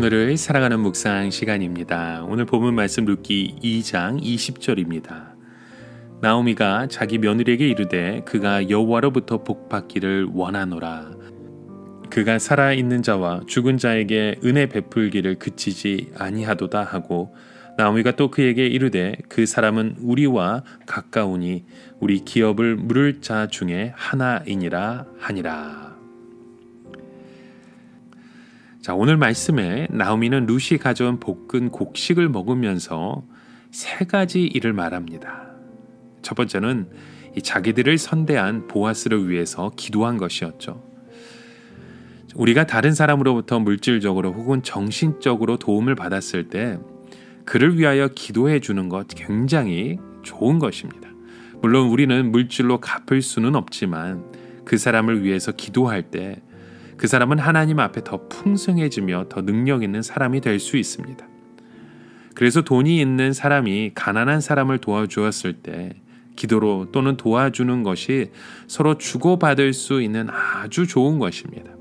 오늘을 사랑하는 묵상 시간입니다. 오늘 본문 말씀 룻기 2장 20절입니다. 나오미가 자기 며느리에게 이르되 그가 여호와로부터 복받기를 원하노라. 그가 살아있는 자와 죽은 자에게 은혜 베풀기를 그치지 아니하도다 하고 나오미가 또 그에게 이르되 그 사람은 우리와 가까우니 우리 기업을 물을 자 중에 하나이니라 하니라. 자, 오늘 말씀에 나오미는 룻이 가져온 볶은 곡식을 먹으면서 세 가지 일을 말합니다. 첫 번째는 자기들을 선대한 보아스를 위해서 기도한 것이었죠. 우리가 다른 사람으로부터 물질적으로 혹은 정신적으로 도움을 받았을 때 그를 위하여 기도해 주는 것 굉장히 좋은 것입니다. 물론 우리는 물질로 갚을 수는 없지만 그 사람을 위해서 기도할 때 그 사람은 하나님 앞에 더 풍성해지며 더 능력 있는 사람이 될 수 있습니다. 그래서 돈이 있는 사람이 가난한 사람을 도와주었을 때 기도로 또는 도와주는 것이 서로 주고받을 수 있는 아주 좋은 것입니다.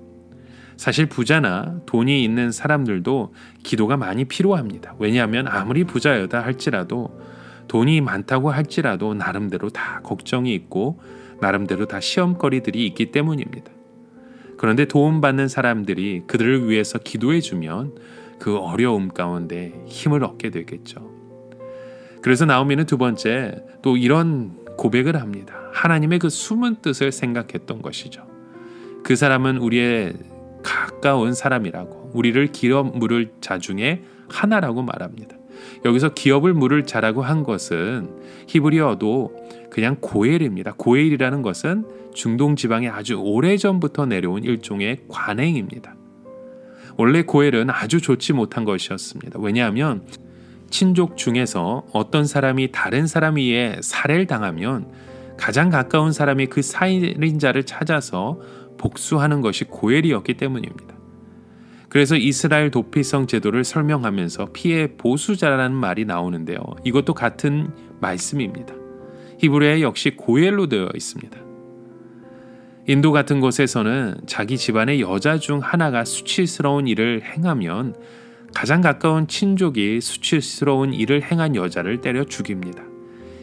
사실 부자나 돈이 있는 사람들도 기도가 많이 필요합니다. 왜냐하면 아무리 부자여다 할지라도 돈이 많다고 할지라도 나름대로 다 걱정이 있고 나름대로 다 시험거리들이 있기 때문입니다. 그런데 도움받는 사람들이 그들을 위해서 기도해주면 그 어려움 가운데 힘을 얻게 되겠죠. 그래서 나오미는 두 번째 또 이런 고백을 합니다. 하나님의 그 숨은 뜻을 생각했던 것이죠. 그 사람은 우리의 가까운 사람이라고, 우리를 기업 물을 자 중에 하나라고 말합니다. 여기서 기업을 물을 자라고 한 것은 히브리어도 그냥 고엘입니다. 고엘이라는 것은 중동 지방에 아주 오래전부터 내려온 일종의 관행입니다. 원래 고엘은 아주 좋지 못한 것이었습니다. 왜냐하면 친족 중에서 어떤 사람이 다른 사람 위에 살해를 당하면 가장 가까운 사람이 그 살인자를 찾아서 복수하는 것이 고엘이었기 때문입니다. 그래서 이스라엘 도피성 제도를 설명하면서 피해 보수자라는 말이 나오는데요. 이것도 같은 말씀입니다. 히브리어에 역시 고엘로 되어 있습니다. 인도 같은 곳에서는 자기 집안의 여자 중 하나가 수치스러운 일을 행하면 가장 가까운 친족이 수치스러운 일을 행한 여자를 때려 죽입니다.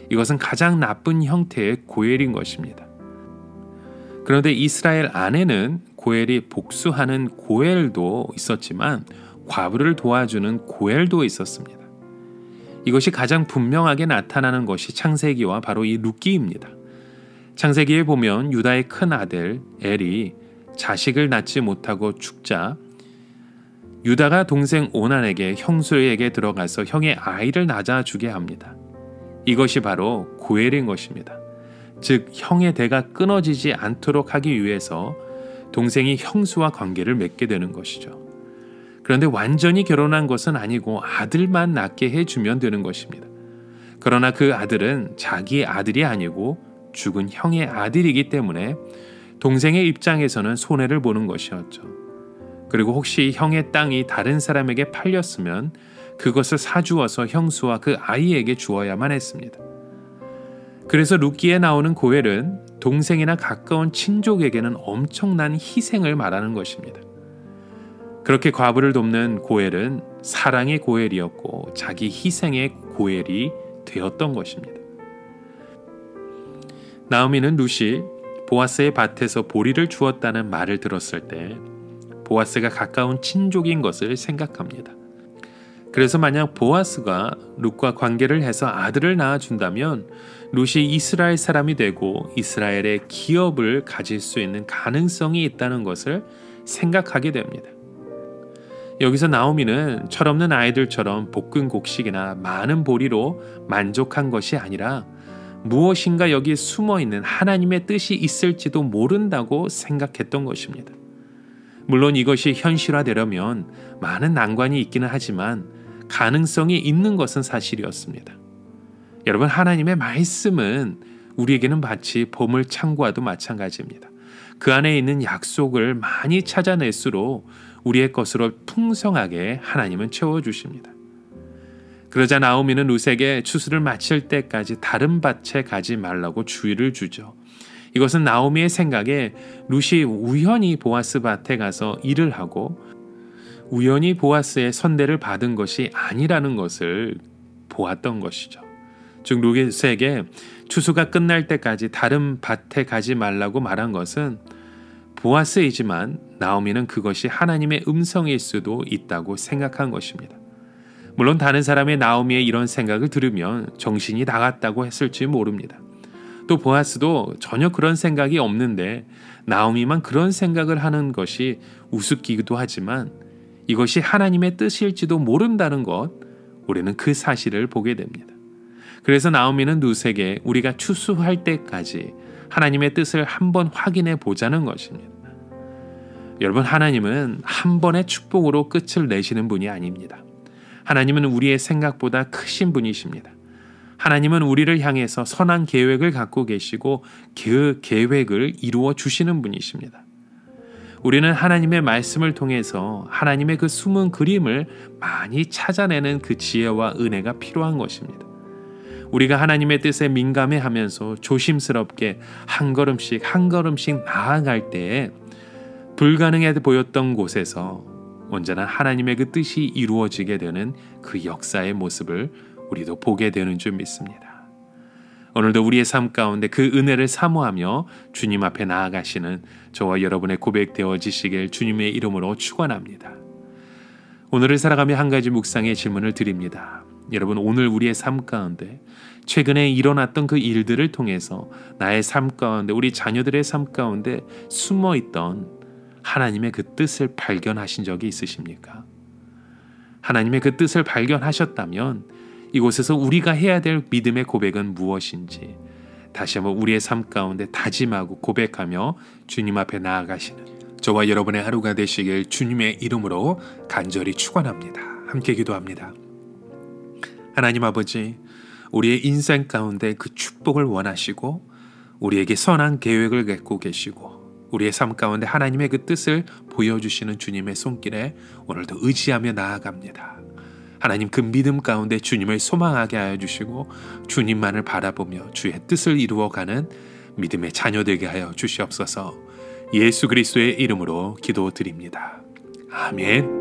이것은 가장 나쁜 형태의 고엘인 것입니다. 그런데 이스라엘 안에는 고엘이 복수하는 고엘도 있었지만 과부를 도와주는 고엘도 있었습니다. 이것이 가장 분명하게 나타나는 것이 창세기와 바로 이 룻기입니다. 창세기에 보면 유다의 큰 아들 엘이 자식을 낳지 못하고 죽자 유다가 동생 오난에게 형수에게 들어가서 형의 아이를 낳아주게 합니다. 이것이 바로 고엘인 것입니다. 즉 형의 대가 끊어지지 않도록 하기 위해서 동생이 형수와 관계를 맺게 되는 것이죠. 그런데 완전히 결혼한 것은 아니고 아들만 낳게 해주면 되는 것입니다. 그러나 그 아들은 자기의 아들이 아니고 죽은 형의 아들이기 때문에 동생의 입장에서는 손해를 보는 것이었죠. 그리고 혹시 형의 땅이 다른 사람에게 팔렸으면 그것을 사주어서 형수와 그 아이에게 주어야만 했습니다. 그래서 룻기에 나오는 고엘은 동생이나 가까운 친족에게는 엄청난 희생을 말하는 것입니다. 그렇게 과부를 돕는 고엘은 사랑의 고엘이었고 자기 희생의 고엘이 되었던 것입니다. 나오미는 룻이 보아스의 밭에서 보리를 주었다는 말을 들었을 때 보아스가 가까운 친족인 것을 생각합니다. 그래서 만약 보아스가 룻과 관계를 해서 아들을 낳아준다면 룻이 이스라엘 사람이 되고 이스라엘의 기업을 가질 수 있는 가능성이 있다는 것을 생각하게 됩니다. 여기서 나오미는 철없는 아이들처럼 볶은 곡식이나 많은 보리로 만족한 것이 아니라 무엇인가 여기 숨어있는 하나님의 뜻이 있을지도 모른다고 생각했던 것입니다. 물론 이것이 현실화되려면 많은 난관이 있기는 하지만 가능성이 있는 것은 사실이었습니다. 여러분, 하나님의 말씀은 우리에게는 마치 보물 창고와도 마찬가지입니다. 그 안에 있는 약속을 많이 찾아낼수록 우리의 것으로 풍성하게 하나님은 채워주십니다. 그러자 나오미는 룻에게 추수를 마칠 때까지 다른 밭에 가지 말라고 주의를 주죠. 이것은 나오미의 생각에 룻이 우연히 보아스 밭에 가서 일을 하고 우연히 보아스의 선대를 받은 것이 아니라는 것을 보았던 것이죠. 즉 루스에게 추수가 끝날 때까지 다른 밭에 가지 말라고 말한 것은 보아스이지만 나오미는 그것이 하나님의 음성일 수도 있다고 생각한 것입니다. 물론 다른 사람의 나오미의 이런 생각을 들으면 정신이 나갔다고 했을지 모릅니다. 또 보아스도 전혀 그런 생각이 없는데 나오미만 그런 생각을 하는 것이 우습기도 하지만 이것이 하나님의 뜻일지도 모른다는 것, 우리는 그 사실을 보게 됩니다. 그래서 나오미는 룻에게 우리가 추수할 때까지 하나님의 뜻을 한번 확인해 보자는 것입니다. 여러분, 하나님은 한 번의 축복으로 끝을 내시는 분이 아닙니다. 하나님은 우리의 생각보다 크신 분이십니다. 하나님은 우리를 향해서 선한 계획을 갖고 계시고 그 계획을 이루어 주시는 분이십니다. 우리는 하나님의 말씀을 통해서 하나님의 그 숨은 그림을 많이 찾아내는 그 지혜와 은혜가 필요한 것입니다. 우리가 하나님의 뜻에 민감해하면서 조심스럽게 한 걸음씩 한 걸음씩 나아갈 때에 불가능해 보였던 곳에서 언제나 하나님의 그 뜻이 이루어지게 되는 그 역사의 모습을 우리도 보게 되는 줄 믿습니다. 오늘도 우리의 삶 가운데 그 은혜를 사모하며 주님 앞에 나아가시는 저와 여러분의 고백되어지시길 주님의 이름으로 축원합니다. 오늘을 살아가며 한 가지 묵상의 질문을 드립니다. 여러분, 오늘 우리의 삶 가운데 최근에 일어났던 그 일들을 통해서 나의 삶 가운데, 우리 자녀들의 삶 가운데 숨어있던 하나님의 그 뜻을 발견하신 적이 있으십니까? 하나님의 그 뜻을 발견하셨다면 이곳에서 우리가 해야 될 믿음의 고백은 무엇인지 다시 한번 우리의 삶 가운데 다짐하고 고백하며 주님 앞에 나아가시는 저와 여러분의 하루가 되시길 주님의 이름으로 간절히 축원합니다. 함께 기도합니다. 하나님 아버지, 우리의 인생 가운데 그 축복을 원하시고 우리에게 선한 계획을 갖고 계시고 우리의 삶 가운데 하나님의 그 뜻을 보여주시는 주님의 손길에 오늘도 의지하며 나아갑니다. 하나님, 그 믿음 가운데 주님을 소망하게 하여 주시고 주님만을 바라보며 주의 뜻을 이루어가는 믿음의 자녀 되게 하여 주시옵소서. 예수 그리스도의 이름으로 기도드립니다. 아멘.